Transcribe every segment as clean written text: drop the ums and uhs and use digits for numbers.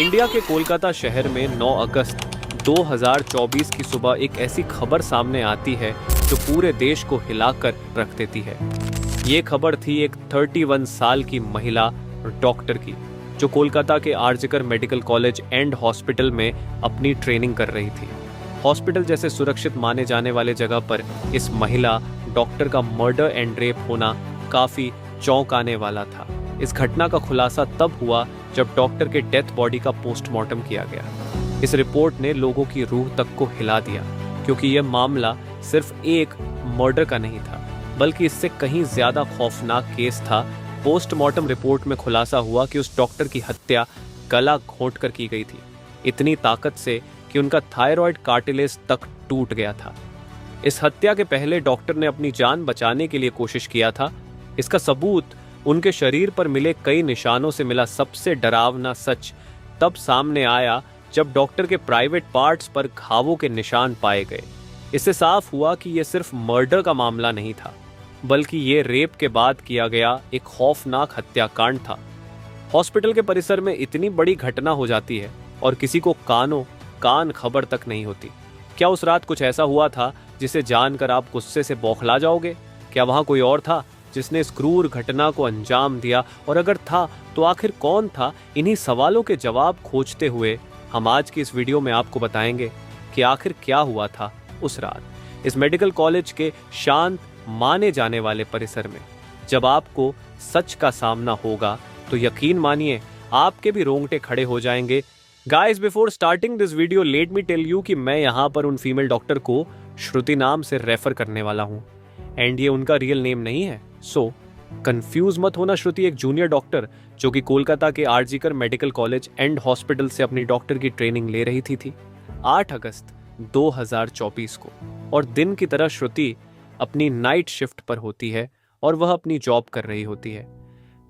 India के कोलकाता शहर में 9 अगस्त 2024 की सुबह एक ऐसी खबर सामने आती है जो पूरे देश को हिलाकर रख देती है। ये खबर थी एक 31 साल की महिला डॉक्टर की, जो कोलकाता के RG Kar medical college and hospital में अपनी ट्रेनिंग कर रही थी। हॉस्पिटल जैसे सुरक्षित माने जाने वाले जगह पर इस महिला डॉक्टर का मर्डर एंड रेप होना काफी चौंकाने वाला था। इस घटना का खुलासा तब हुआ जब डॉक्टर के डेथ बॉडी का पोस्टमार्टम किया गया। इस रिपोर्ट ने लोगों की रूह तक को हिला दिया, क्योंकि यह मामला सिर्फ एक मर्डर का नहीं था, बल्कि इससे कहीं ज्यादा खौफनाक केस था। पोस्टमार्टम रिपोर्ट में खुलासा हुआ कि उस डॉक्टर की हत्या गला घोंटकर की गई थी, इतनी ताकत से कि उनका थायराइड कार्टिलेज तक टूट गया था। इस हत्या के पहले डॉक्टर ने अपनी जान बचाने के लिए कोशिश किया था। इसका सबूत उनके शरीर पर मिले कई निशानों से मिला। सबसे डरावना सच तब सामने आया जब डॉक्टर के प्राइवेट पार्ट्स पर घावों के निशान पाए गए। इससे साफ हुआ कि यह सिर्फ मर्डर का मामला नहीं था, बल्कि ये रेप के बाद किया गया एक खौफनाक हत्याकांड था। हॉस्पिटल के परिसर में इतनी बड़ी घटना हो जाती है और किसी को कान खबर तक नहीं होती। क्या उस रात कुछ ऐसा हुआ था जिसे जानकर आप गुस्से से बौखला जाओगे? क्या वहां कोई और था जिसने इस क्रूर घटना को अंजाम दिया? और अगर था तो आखिर कौन था? इन्हीं सवालों के जवाब खोजते हुए हम आज की इस वीडियो में आपको बताएंगे कि आखिर क्या हुआ था उस रात इस मेडिकल कॉलेज के शांत माने जाने वाले परिसर में। जब आपको सच का सामना होगा तो यकीन मानिए आपके भी रोंगटे खड़े हो जाएंगे। Guys, before starting this video let me tell you कि मैं यहाँ पर उन फीमेल डॉक्टर को श्रुति नाम से रेफर करने वाला हूँ, एंड ये उनका रियल नेम नहीं है। सो कंफ्यूज मत होना। श्रुति एक जूनियर डॉक्टर जो कि कोलकाता के RG Kar medical college and hospital से अपनी डॉक्टर की ट्रेनिंग ले रही थी 8 अगस्त 2024 को। और दिन की तरह श्रुति अपनी नाइट शिफ्ट पर होती है और वह अपनी जॉब कर रही होती है।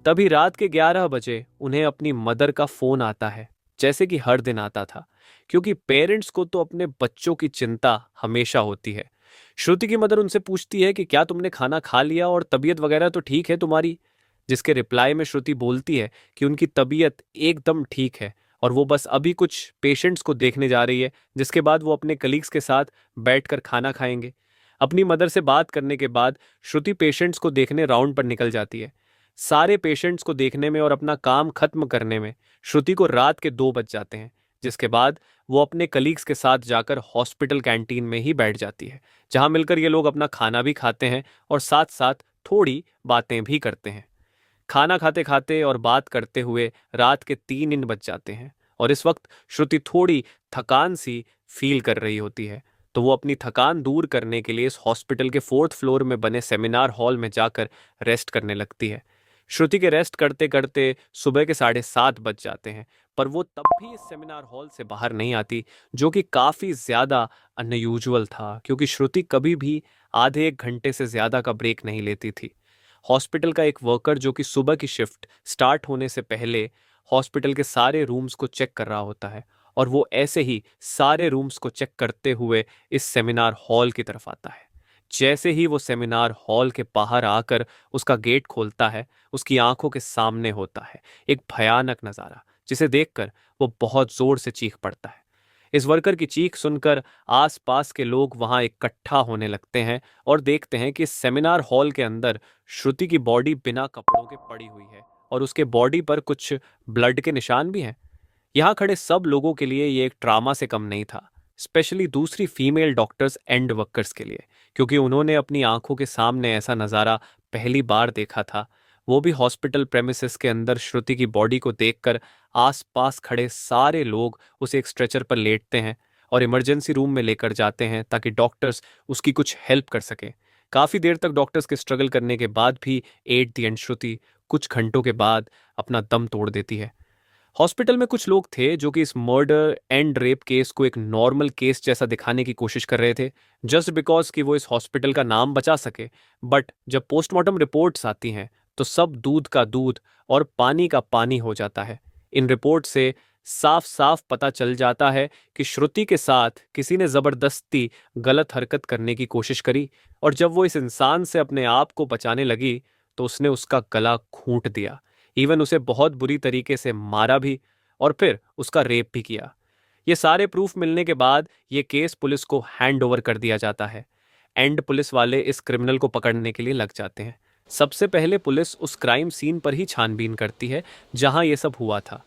तभी रात के 11 बजे उन्हें अपनी मदर का फोन आता है, जैसे कि हर दिन आता था, क्योंकि पेरेंट्स को तो अपने बच्चों की चिंता हमेशा होती है। श्रुति की मदर उनसे पूछती है कि क्या तुमने खाना खा लिया और तबीयत वगैरह तो ठीक है तुम्हारी? जिसके रिप्लाई में श्रुति बोलती है कि उनकी तबीयत एकदम ठीक है और वो बस अभी कुछ पेशेंट्स को देखने जा रही है, जिसके बाद वो अपने कलीग्स के साथ बैठकर खाना खाएंगे। अपनी मदर से बात करने के बाद श्रुति पेशेंट्स को देखने राउंड पर निकल जाती है। सारे पेशेंट्स को देखने में और अपना काम खत्म करने में श्रुति को रात के 2 बज जाते हैं, जिसके बाद वो अपने कलीग्स के साथ जाकर हॉस्पिटल कैंटीन में ही बैठ जाती है, जहां मिलकर ये लोग अपना खाना भी खाते हैं और साथ साथ थोड़ी बातें भी करते हैं। खाना खाते खाते और बात करते हुए रात के 3 बज जाते हैं और इस वक्त श्रुति थोड़ी थकान सी फील कर रही होती है, तो वो अपनी थकान दूर करने के लिए इस हॉस्पिटल के 4th फ्लोर में बने सेमिनार हॉल में जाकर रेस्ट करने लगती है। श्रुति के रेस्ट करते करते सुबह के 7:30 बज जाते हैं, पर वो तब भी इस सेमिनार हॉल से बाहर नहीं आती, जो कि काफ़ी ज़्यादा अनयूजुअल था, क्योंकि श्रुति कभी भी आधे 1 घंटे से ज़्यादा का ब्रेक नहीं लेती थी। हॉस्पिटल का एक वर्कर जो कि सुबह की शिफ्ट स्टार्ट होने से पहले हॉस्पिटल के सारे रूम्स को चेक कर रहा होता है, और वो ऐसे ही सारे रूम्स को चेक करते हुए इस सेमिनार हॉल की तरफ आता है। जैसे ही वो सेमिनार हॉल के बाहर आकर उसका गेट खोलता है, उसकी आंखों के सामने होता है एक भयानक नज़ारा, जिसे देखकर वो बहुत जोर से चीख पड़ता है। इस वर्कर की चीख सुनकर आसपास के लोग वहां इकट्ठा होने लगते हैं और देखते हैं कि सेमिनार हॉल के अंदर श्रुति की बॉडी बिना कपड़ों के पड़ी हुई है और उसके बॉडी पर कुछ ब्लड के निशान भी हैं। यहाँ खड़े सब लोगों के लिए ये एक ट्रामा से कम नहीं था, स्पेशली दूसरी फीमेल डॉक्टर्स एंड वर्कर्स के लिए, क्योंकि उन्होंने अपनी आंखों के सामने ऐसा नज़ारा पहली बार देखा था। वो भी हॉस्पिटल प्रेमिसेस के अंदर श्रुति की बॉडी को देखकर आसपास खड़े सारे लोग उसे एक स्ट्रेचर पर लेटते हैं और इमरजेंसी रूम में लेकर जाते हैं ताकि डॉक्टर्स उसकी कुछ हेल्प कर सकें। काफ़ी देर तक डॉक्टर्स के स्ट्रगल करने के बाद भी एट द एंड श्रुति कुछ घंटों के बाद अपना दम तोड़ देती है। हॉस्पिटल में कुछ लोग थे जो कि इस मर्डर एंड रेप केस को एक नॉर्मल केस जैसा दिखाने की कोशिश कर रहे थे, जस्ट बिकॉज कि वो इस हॉस्पिटल का नाम बचा सके। बट जब पोस्टमार्टम रिपोर्ट्स आती हैं तो सब दूध का दूध और पानी का पानी हो जाता है। इन रिपोर्ट से साफ साफ पता चल जाता है कि श्रुति के साथ किसी ने जबरदस्ती गलत हरकत करने की कोशिश करी, और जब वो इस इंसान से अपने आप को बचाने लगी तो उसने उसका गला घूंट दिया। इवन उसे बहुत बुरी तरीके से मारा भी, और फिर उसका रेप भी किया। ये सारे प्रूफ मिलने के बाद ये केस पुलिस को हैंड ओवर कर दिया जाता है। एंड पुलिस वाले इस क्रिमिनल को पकड़ने के लिए लग जाते हैं। सबसे पहले पुलिस उस क्राइम सीन पर ही छानबीन करती है जहां ये सब हुआ था।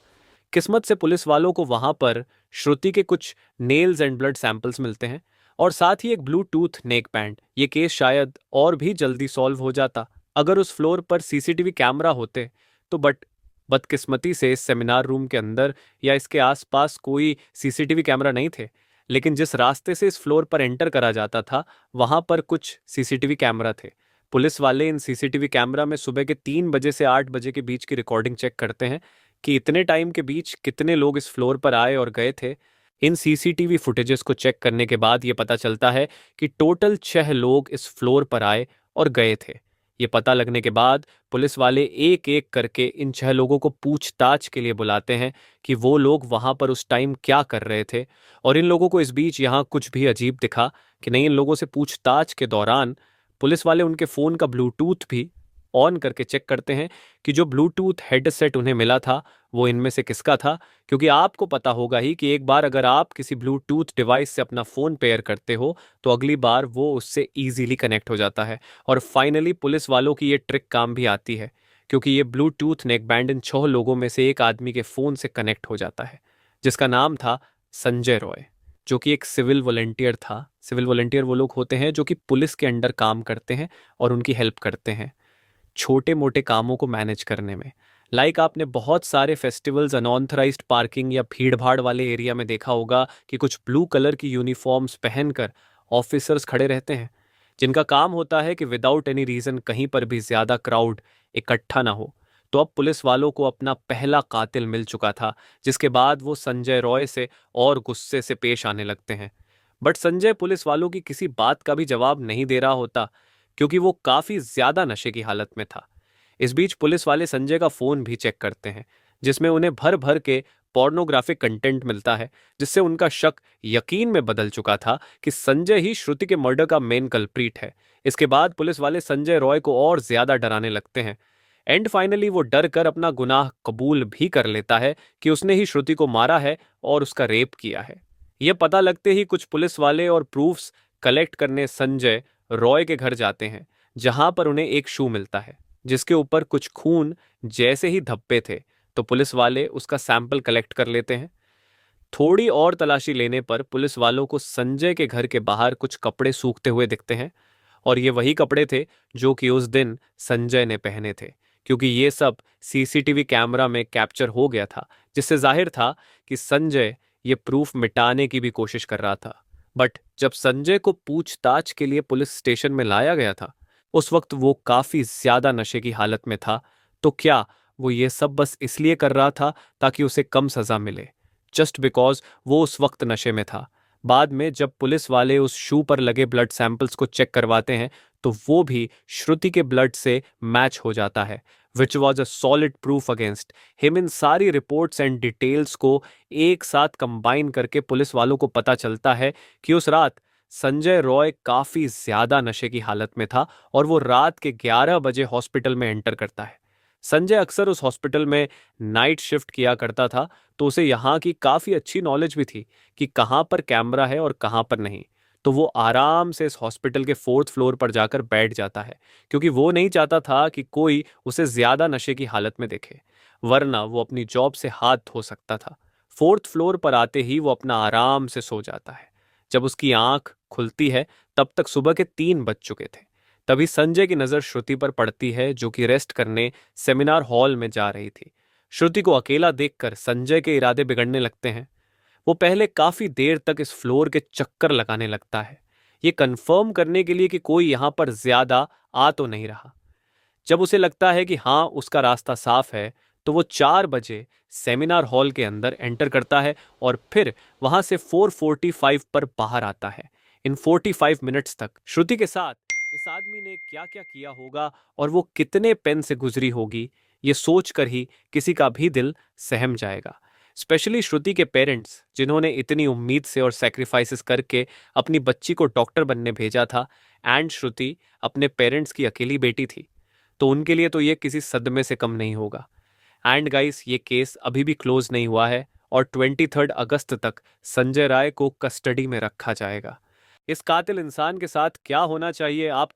किस्मत से पुलिस वालों को वहां पर श्रुति के कुछ नेल्स एंड ब्लड सैंपल्स मिलते हैं और साथ ही एक ब्लूटूथ नेक बैंड। ये केस शायद और भी जल्दी सॉल्व हो जाता अगर उस फ्लोर पर सीसीटीवी कैमरा होते तो, बट बदकिस्मती से इस सेमिनार रूम के अंदर या इसके आसपास कोई सीसीटीवी कैमरा नहीं थे। लेकिन जिस रास्ते से इस फ्लोर पर एंटर करा जाता था वहां पर कुछ सीसीटीवी कैमरा थे। पुलिस वाले इन सीसीटीवी कैमरा में सुबह के 3 बजे से 8 बजे के बीच की रिकॉर्डिंग चेक करते हैं कि इतने टाइम के बीच कितने लोग इस फ्लोर पर आए और गए थे। इन सीसीटीवी फुटेजेस को चेक करने के बाद ये पता चलता है कि टोटल 6 लोग इस फ्लोर पर आए और गए थे। ये पता लगने के बाद पुलिस वाले एक एक करके इन 6 लोगों को पूछताछ के लिए बुलाते हैं कि वो लोग वहां पर उस टाइम क्या कर रहे थे। और इन लोगों को इस बीच यहाँ कुछ भी अजीब दिखा कि नहीं, इन लोगों से पूछताछ के दौरान पुलिस वाले उनके फ़ोन का ब्लूटूथ भी ऑन करके चेक करते हैं कि जो ब्लूटूथ हेडसेट उन्हें मिला था वो इनमें से किसका था। क्योंकि आपको पता होगा ही कि एक बार अगर आप किसी ब्लूटूथ डिवाइस से अपना फ़ोन पेयर करते हो तो अगली बार वो उससे ईजीली कनेक्ट हो जाता है। और फाइनली पुलिस वालों की ये ट्रिक काम भी आती है क्योंकि ये ब्लूटूथ नेकबैंड इन 6 लोगों में से एक आदमी के फ़ोन से कनेक्ट हो जाता है जिसका नाम था संजय रॉय, जो कि एक सिविल वॉलंटियर था। सिविल वॉलंटियर वो लोग होते हैं जो कि पुलिस के अंडर काम करते हैं और उनकी हेल्प करते हैं छोटे मोटे कामों को मैनेज करने में। लाइक आपने बहुत सारे फेस्टिवल्स अनऑथराइज्ड पार्किंग या भीड़ भाड़ वाले एरिया में देखा होगा कि कुछ ब्लू कलर की यूनिफॉर्म्स पहनकर ऑफिसर्स खड़े रहते हैं जिनका काम होता है कि विदाउट एनी रीजन कहीं पर भी ज्यादा क्राउड इकट्ठा ना हो। तो अब पुलिस वालों को अपना पहला कातिल मिल चुका था जिसके बाद वो संजय रॉय से और गुस्से से पेश आने लगते हैं। बट संजय पुलिस वालों की किसी बात का भी जवाब नहीं दे रहा होता क्योंकि वो काफी ज्यादा नशे की हालत में था। इस बीच पुलिस वाले संजय का फोन भी चेक करते हैं जिसमें उन्हें भर भर के पोर्नोग्राफिक कंटेंट मिलता है जिससे उनका शक यकीन में बदल चुका था कि संजय ही श्रुति के मर्डर का मेन कल्प्रीट है। इसके बाद पुलिस वाले संजय रॉय को और ज्यादा डराने लगते हैं। एंड फाइनली वो डर कर अपना गुनाह कबूल भी कर लेता है कि उसने ही श्रुति को मारा है और उसका रेप किया है। यह पता लगते ही कुछ पुलिस वाले और प्रूफ्स कलेक्ट करने संजय रॉय के घर जाते हैं जहां पर उन्हें एक शू मिलता है जिसके ऊपर कुछ खून जैसे ही धब्बे थे। तो पुलिस वाले उसका सैंपल कलेक्ट कर लेते हैं। थोड़ी और तलाशी लेने पर पुलिस वालों को संजय के घर के बाहर कुछ कपड़े सूखते हुए दिखते हैं और ये वही कपड़े थे जो कि उस दिन संजय ने पहने थे क्योंकि ये सब सीसीटीवी कैमरा में कैप्चर हो गया था जिससे जाहिर था कि संजय ये प्रूफ मिटाने की भी कोशिश कर रहा था। बट जब संजय को पूछताछ के लिए पुलिस स्टेशन में लाया गया था उस वक्त वो काफी ज्यादा नशे की हालत में था। तो क्या वो ये सब बस इसलिए कर रहा था ताकि उसे कम सजा मिले, जस्ट बिकॉज वो उस वक्त नशे में था? बाद में जब पुलिस वाले उस शू पर लगे ब्लड सैंपल्स को चेक करवाते हैं तो वो भी श्रुति के ब्लड से मैच हो जाता है which was a solid proof against him. इन सारी रिपोर्ट्स एंड डिटेल्स को एक साथ कंबाइन करके पुलिस वालों को पता चलता है कि उस रात संजय रॉय काफी ज्यादा नशे की हालत में था और वो रात के 11 बजे हॉस्पिटल में एंटर करता है। संजय अक्सर उस हॉस्पिटल में नाइट शिफ्ट किया करता था तो उसे यहाँ की काफी अच्छी नॉलेज भी थी कि कहाँ पर कैमरा है और कहाँ पर नहीं। तो वो आराम से इस हॉस्पिटल के 4th फ्लोर पर जाकर बैठ जाता है क्योंकि वो नहीं चाहता था कि कोई उसे ज्यादा नशे की हालत में देखे, वरना वो अपनी जॉब से हाथ धो सकता था। 4th फ्लोर पर आते ही वो अपना आराम से सो जाता है। जब उसकी आंख खुलती है तब तक सुबह के 3 बज चुके थे। तभी संजय की नजर श्रुति पर पड़ती है जो कि रेस्ट करने सेमिनार हॉल में जा रही थी। श्रुति को अकेला देखकर संजय के इरादे बिगड़ने लगते हैं। वो पहले काफी देर तक इस फ्लोर के चक्कर लगाने लगता है ये कंफर्म करने के लिए कि कोई यहां पर ज्यादा आ तो नहीं रहा। जब उसे लगता है कि हाँ उसका रास्ता साफ है तो वो 4 बजे सेमिनार हॉल के अंदर एंटर करता है और फिर वहां से 4:45 पर बाहर आता है। इन 45 मिनट्स तक श्रुति के साथ इस आदमी ने क्या क्या किया होगा और वो कितने पेन से गुजरी होगी ये सोचकर ही किसी का भी दिल सहम जाएगा। स्पेशली श्रुति के पेरेंट्स जिन्होंने इतनी उम्मीद से और सैक्रिफाइसेस करके अपनी बच्ची को डॉक्टर बनने भेजा था एंड श्रुति अपने पेरेंट्स की अकेली बेटी थी तो उनके लिए तो ये किसी सदमे से कम नहीं होगा। एंड गाइस, ये केस अभी भी क्लोज नहीं हुआ है और 23 अगस्त तक संजय राय को कस्टडी में रखा जाएगा। इस कातिल इंसान के साथ क्या होना चाहिए, आप